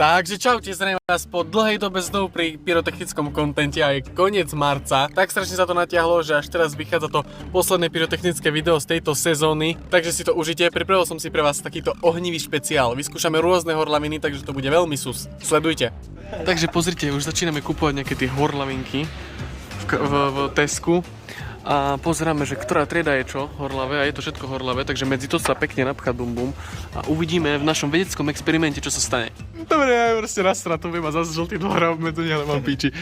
Takže čaute, zdravím vás po dlhej dobe znovu pri pyrotechnickom kontente a je koniec marca. Tak strašne sa to natiahlo, že až teraz vychádza to posledné pyrotechnické video z tejto sezóny. Takže si to užite, pripravil som si pre vás takýto ohnivý špeciál. Vyskúšame rôzne horlaviny, takže to bude veľmi sus. Sledujte. Takže pozrite, už začíname kupovať nejaké tie horlavinky v Tesku. A pozeráme, že ktorá trieda je čo horlavé a je to všetko horlavé, takže medzi to sa pekne napchá bum bum a uvidíme v našom vedeckom experimente, čo sa stane. Dobre, ja proste nastratovím a zase žltý dohrám medzi ne, ale mám píči.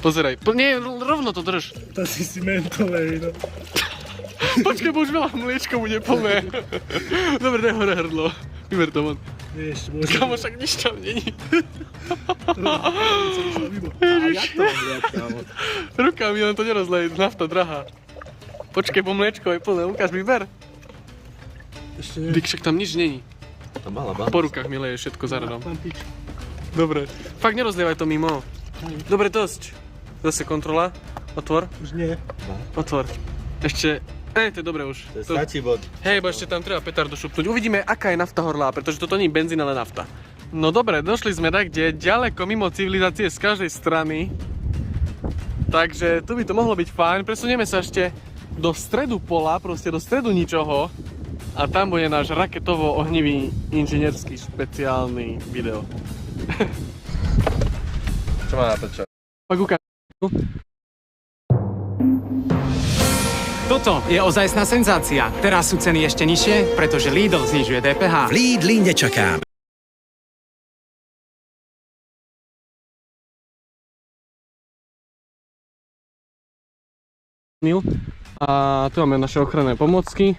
Pozeraj, nie, rovno to drž. To si mentolej, no. Počkej, bo už veľa mliečka bude plné. Dobre, daj hore hrdlo. Vyber to von. Vieš, môžem... Kámo, však nič tam není. Rukami, len to nerozlej, nafta drahá. Počkej, bo mliečko je plné, ukáž mi, ber. Ešte nie. Dík, však tam nič není. Po rukách mi leje všetko za radom. Dobre, fakt nerozlievaj to mimo. Dobre, dosť. Zase kontrola. Otvor. Už nie. Otvor. Ešte... to je dobre už. To je stačí bod. Hej, bo ešte tam treba petardu šupnúť. Uvidíme, aká je nafta horlá, pretože toto nie je benzín, ale nafta. No dobre, došli sme tak, kde ďaleko mimo civilizácie z každej strany. Takže tu by to mohlo byť fajn. Presunieme sa ešte do stredu pola, proste do stredu ničoho. A tam bude náš raketovo ohnivý inžinierský špeciálny video. Čo má na to čo? Pak ukáž. Toto je ozajstná senzácia. Teraz sú ceny ešte nižšie, pretože Lidl znižuje DPH. V Lidli nečakám. A tu máme naše ochranné pomôcky.